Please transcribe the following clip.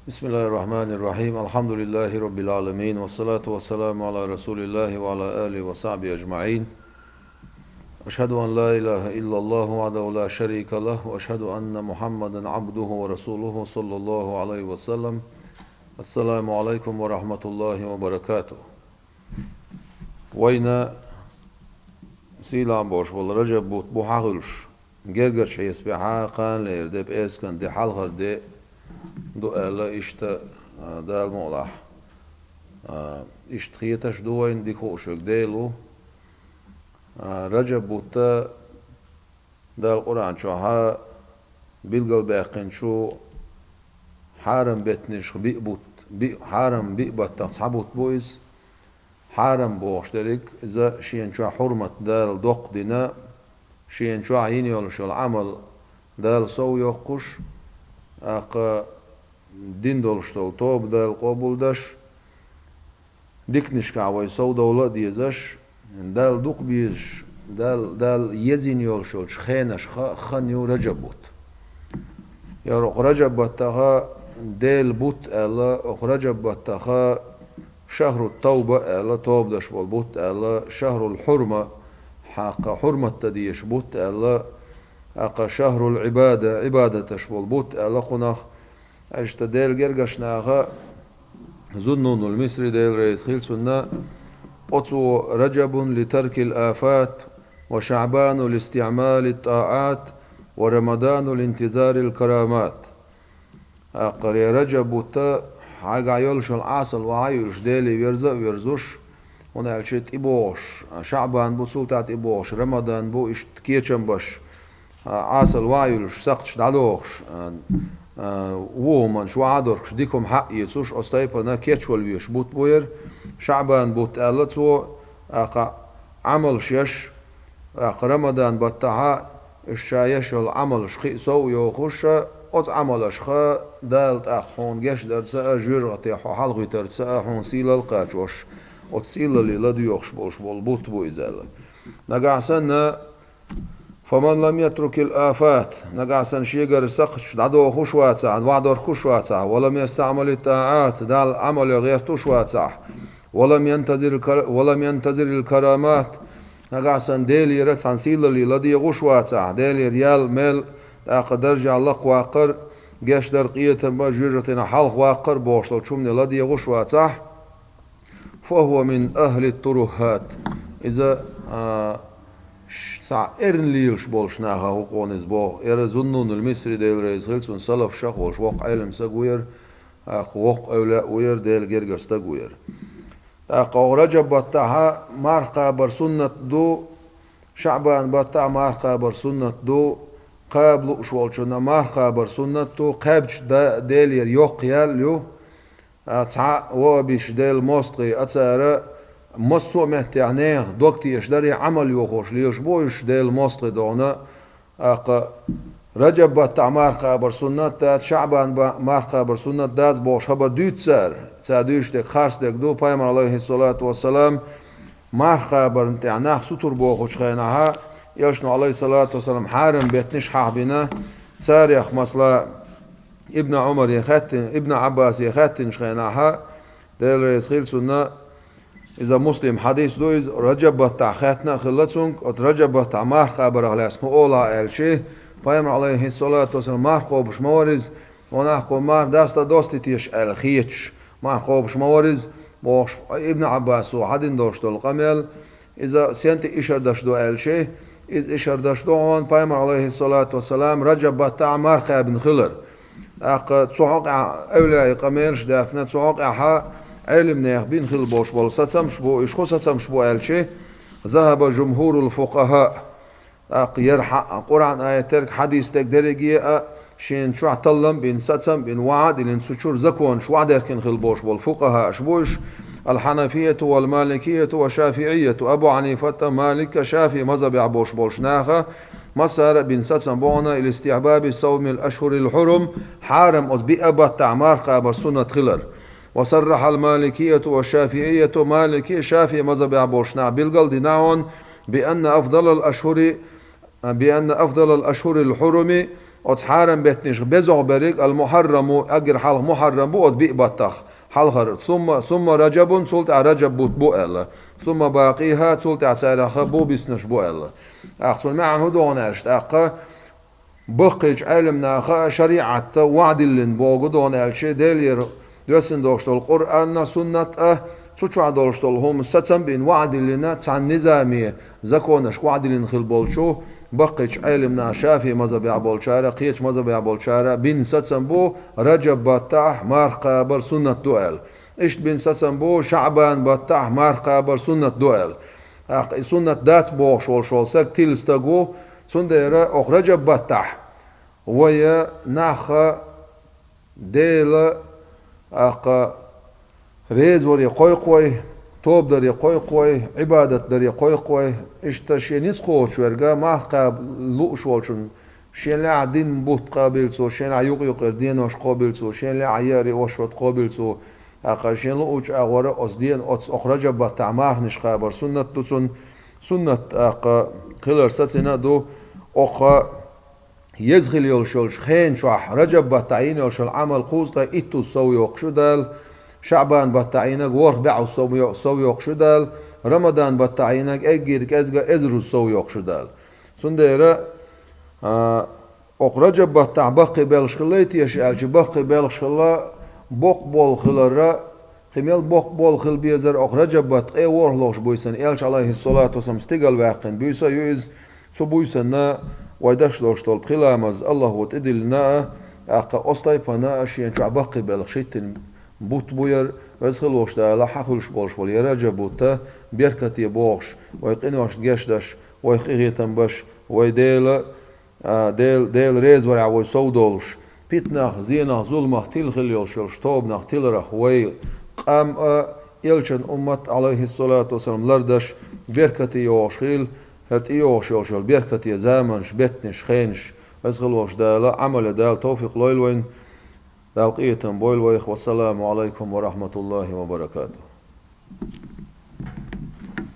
بسم الله الرحمن الرحيم الحمد لله رب العالمين والصلاة والسلام على رسول الله وعلى آله وصحبه أجمعين أشهد أن لا إله إلا الله وحده لا شريك له وأشهد أن محمدا عبده ورسوله صلى الله عليه وسلم السلام عليكم ورحمة الله وبركاته وين سيلان بوش والرجب بوت بوحاغلش جرجر يسبحا قان ليردب إسكن دي حالغر دي دو ألا إشتا دال مولاح إشت خيتش دوين دي خوشك ديلو رجب بوتا دال قرآن شوها بيلقل باقين شو حارم بيتنش بيق بوت حارم بيق بطاق صحبوت بويز حارم بوشترك إذا شين شو حرمة دال دوق دينا شين شو عيني ولا شو العمل دال سو يوقش أق دين دولشتول توب دال قبولدش ديكنش كعوي سو دولة ديزش دال دوق بيش دال يزين يولشول خينش خن يو رجبوت يا رجب بتها ديل بوت ألا رجب بتها شهر التوبة ألا توب دش بوت ألا شهر الحرمة حق حرمة تديش بوت ألا أق شهر العبادة عبادة تشبول بوت ألا قناخ أجت ديل جرجش ناغا زنون المصري ديل رئيس خيل سنة أتو رجب لترك الآفات وشعبان لاستعمال الطاعات ورمضان لانتظار الكرامات أقري رجب بوتا حاجة يولش العاصل وعايش ديلي ويرزوش ونالشت إبوش شعبان بو سلطات إبوش رمضان بو اشتكيتشن بش عاصل وعايش سقش دالوخش ومن شو عادرش ديكم حق يتوش أستيبنا كيتشول ويش بوت بوير شعبان بوت ألتو عمل شيش رمضان بتاعها الشايش العمل شخي سو يوخش أت عمل شخا دالت أخون جش درسا جرغتي حلقي ترسا حون سيل القاجوش أت سيل اللي لديوخش بولش بول بوت بويزال نقعسنا فمن لم يترك الآفات نقعسن شيغر سقش دعدو خوشواتع وعدور خوشواتع ولم يستعمل الطاعات دال عمل غير توشواتع ولم ينتظر الكرامات نقعسن ديلي رتس عن سيل اللي لدي غشواتع ديلي ريال ميل درجة الله واقر جاش درقية بجرتنا حلق واقر بوشتل شمني لدي غشواتع فهو من أهل الترهات إذا سع إرن ليلش بولش ناها وقونز بو زنون المصري ديل رئيس غلسون سلف شخ والش وق علم سقوير وق أولاء وير ديل جرجر استقوير رجب بتاعها مارقة برسنة دو شعبان بتاع مارقة برسنة دو قابل شوالشنا مارقة برسنة دو قابش ديل يوق ياليو تع وبيش ديل مصري أتسارة مصو مهتعنيه دوكتي اشدري عمل يوخوش ليش بوش ديل مصر دونا رجب بتاع مارقة برسنة دات شعبان مارقة برسنة دات بوش خبر دوت تسادوش ديك خارس ديك دو بايمر عليه الصلاة والسلام مارقة برنتعناه سطر بوخوش خيناها يلشنو عليه الصلاة والسلام حارم بيتنش حابنا تاريخ مصلا ابن عمر يختن ابن عباس يختن شخيناها ديل رئيس خيل سنة إذا مسلم حديث دويز رجب بتاع خاتنا خلصونك أت رجب بتاع مارقة برهلا اسمه أولا الشيء بايم عليه الصلاة والسلام مارقة بش مورز ونحكو مار داستا دوستي تيش الخيتش مارقة بش مورز بوش ابن عباس وحدين دوشتو القمل إذا سنت إشار داشتو الشيء إذا إشار داشتو هون بايم عليه الصلاة والسلام رجب بتاع مارقة بن خلر تصحق أولا قملش داركنا تصحق علم نيخ بين خل بوش بول ستم شبو إشخو ستم شبو ألشي ذهب جمهور الفقهاء يرحى قرآن آية ترك حديث تك درجية شين شو عطلم بين ستم بين وعد لين سشور زكون شو عدركن خل بوش بول فقهاء شبوش الحنفية والمالكية والشافعية أبو حنيفة مالك شافي مذهب عبوش بولش ناخا مسار بين ستم بونا الاستحباب صوم الأشهر الحرم حارم أطبيئة تعمار قابر سنة خلر وصرح المالكية والشافعية مالكي شافعي مذهب عبوشنا بالقل ديناون بأن أفضل الأشهر الحرم أت حرم بتنش بزع بريك المحرم أجر حال محرم بو أت بيبتخ حال ثم رجب سلت رجب بوت بو ألا ثم باقيها سلت عسارخ بو بيسنش بو ألا أخسر معن هدون أشت أقا بقيج علمنا خا شريعة وعد اللين بوغدون ألشي ديلير دوسن دوشتول القرآن سنة تشوع دوشتول هم ستسم بين وعد اللين عن نظامية زكونش وعد اللين خل بولشو بقيج علمنا شافي مذهب يعبولشارة قيش مذهب يعبولشارة بين ستسم بو رجب بطاح مارقابر سنة دوال إشت بين ستسم بو شعبان بطاح مارقابر سنة دوال سنة دات بو شول سك تيلستغو سنديرة أخرج بطح ويا ناخ ديل أق ريز وري قوي توب دري قوي عبادة دري قوي اشتشي نسخو شورجا ما قاب لو شولشن شين لا عدين بوت قابل سو شين عيوق دين وش قابل سو شين لا عياري وش قابل سو أق شين لو أوش أغورة أصدين أخرج بطح مار نش قابر سنة تسن سنة أق خلر ستنا دو أخا يزغل يلشلش خين شح رجب بتعين يلشل عمل قوستا إتو سوي يقشدال شعبان بتعينك ورخ بعو سوي يقشدال رمضان بتعينك أجيرك أزغا أزرو سوي يقشدال سنديرة أخ رجب بتع بقي بالشخليت يشعل بقي بالشخلا بق بول خلرا خميل بق بول خل بيزر أخ رجب بت أي ورلوش بويسن إلش عليه الصلاة والسلام استقل واقن بيسا يوز سو بويسن ويدش دوشتول بخلامز الله وتدلنا أق أصلاي بنا أشياء شو عبقي بالخشيتن بوت بوير ويزخل وشتا لا حخلش بولش بول يرجع بوتا بيركتي بوش ويقين وش جشدش ويقيتن بش ويديل ديل ريز ورع ويسودولش بيتناخ زينه ظلمه تلخل يلشل شتوبناخ تلرخ وي قام إلشن أمت عليه الصلاة والسلام لردش بيركتي يوشخيل هرت إيوش يوشل بيركتي زامنش بتنش خينش أزغلوش دالا عمل دال توفيق لويلوين دال قيتن بويلويخ والسلام عليكم ورحمة الله وبركاته.